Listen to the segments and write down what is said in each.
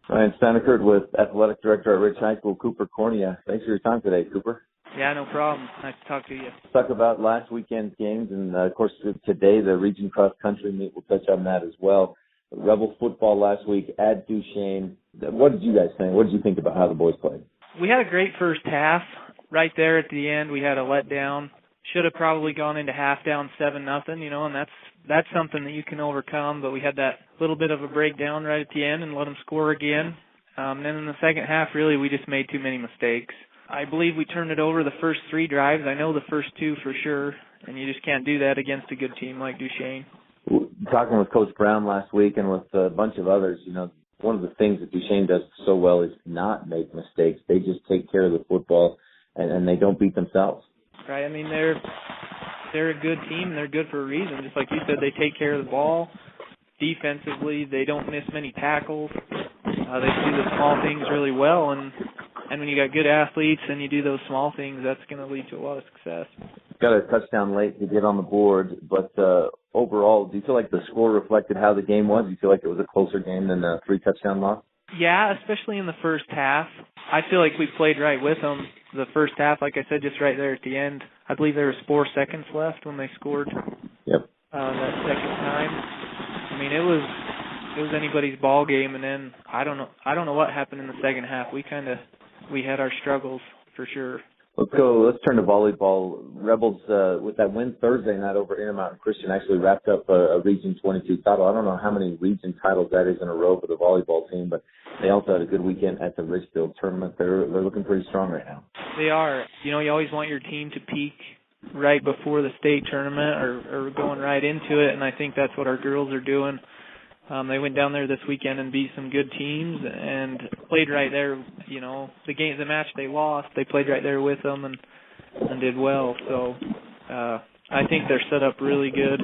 Ryan Stanekert with Athletic Director at Ridge High School, Cooper Cornia. Thanks for your time today, Cooper. Yeah, no problem. Nice to talk to you. Talk about last weekend's games, and of course today the region cross country meet. We'll touch on that as well. Rebel football last week at Duchesne. What did you guys think? What did you think about how the boys played? We had a great first half. Right there at the end, we had a letdown. Should have probably gone into half down 7-0, and that's something that you can overcome. But we had that little bit of a breakdown right at the end and let them score again. Then in the second half, really, we just made too many mistakes. I believe we turned it over the first 3 drives. I know the first 2 for sure, and you just can't do that against a good team like Duchesne. Talking with Coach Brown last week and with a bunch of others, one of the things that Duchesne does so well is not make mistakes. They just take care of the football, and they don't beat themselves. Right. I mean, they're a good team, and they're good for a reason. Just like you said, they take care of the ball. Defensively, they don't miss many tackles. They do the small things really well, and when you got good athletes and you do those small things, that's going to lead to a lot of success. Got a touchdown late to get on the board, but overall, do you feel like the score reflected how the game was? Do you feel like it was a closer game than a 3-touchdown loss? Yeah, especially in the first half. I feel like we played right with them. The first half, like I said, just right there at the end, I believe there was 4 seconds left when they scored. Yep. That second time. I mean, it was anybody's ball game, and then I don't know what happened in the second half. We had our struggles for sure. Let's turn to volleyball. Rebels, with that win Thursday night over Intermountain Christian, actually wrapped up a Region 22 title. I don't know how many region titles that is in a row for the volleyball team, but they also had a good weekend at the Richfield tournament. They're looking pretty strong right now. They are. You always want your team to peak right before the state tournament or going right into it, and I think that's what our girls are doing. They went down there this weekend and beat some good teams and played right there. The match they lost, they played right there with them and did well. So I think they're set up really good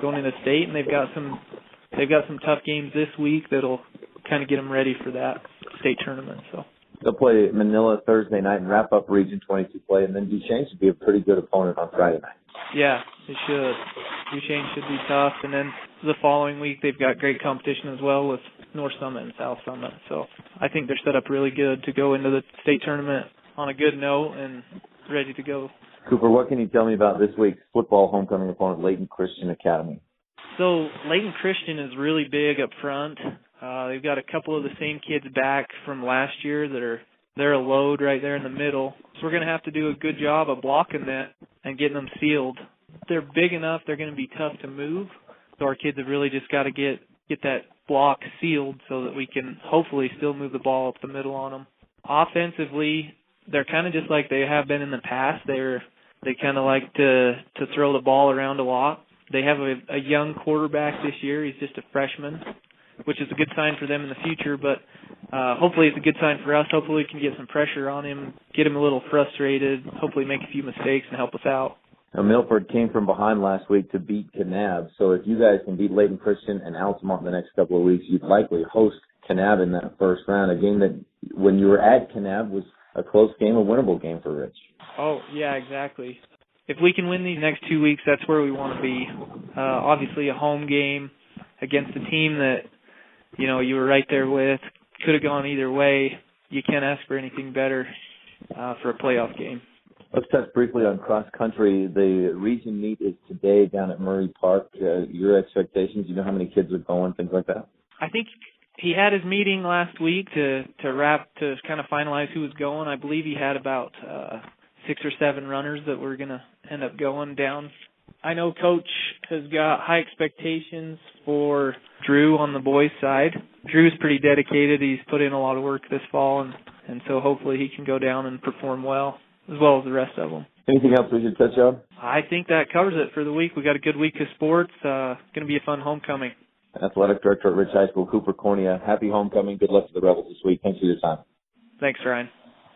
going into state, and they've got some tough games this week that'll kind of get them ready for that state tournament. So they'll play Manila Thursday night and wrap up Region 22 play, and then Duchesne should be a pretty good opponent on Friday night. Yeah, it should. Duchesne should be tough, and then the following week they've got great competition as well with North Summit and South Summit. So I think they're set up really good to go into the state tournament on a good note and ready to go. Cooper, what can you tell me about this week's football homecoming opponent, Layton Christian Academy? So Layton Christian is really big up front. They've got a couple of the same kids back from last year they're a load right there in the middle. So we're going to have to do a good job of blocking that and getting them sealed. They're big enough, they're going to be tough to move. So our kids have really just got to get that block sealed so that we can hopefully still move the ball up the middle on them. Offensively, they're kind of just like they have been in the past. They kind of like to throw the ball around a lot. They have a young quarterback this year. He's just a freshman, which is a good sign for them in the future, but hopefully it's a good sign for us. Hopefully we can get some pressure on him, get him a little frustrated, hopefully make a few mistakes and help us out. Now, Milford came from behind last week to beat Kanab, so if you guys can beat Layton Christian and Altamont in the next couple of weeks, you'd likely host Kanab in that first round, a game that when you were at Kanab was a close game, a winnable game for Rich. Oh, yeah, exactly. If we can win these next 2 weeks, that's where we want to be. Obviously a home game against a team that you were right there with. Could have gone either way. You can't ask for anything better for a playoff game. Let's touch briefly on cross country. The region meet is today down at Murray Park. Your expectations? You know how many kids are going, things like that? I think he had his meeting last week to kind of finalize who was going. I believe he had about 6 or 7 runners that were going to end up going down. I know Coach has got high expectations for Drew on the boys' side. Drew's pretty dedicated. He's put in a lot of work this fall, and so hopefully he can go down and perform well, as well as the rest of them. Anything else we should touch on? I think that covers it for the week. We got a good week of sports. Going to be a fun homecoming. Athletic Director at Ridge High School, Cooper Cornia. Happy homecoming. Good luck to the Rebels this week. Thanks for your time. Thanks, Ryan.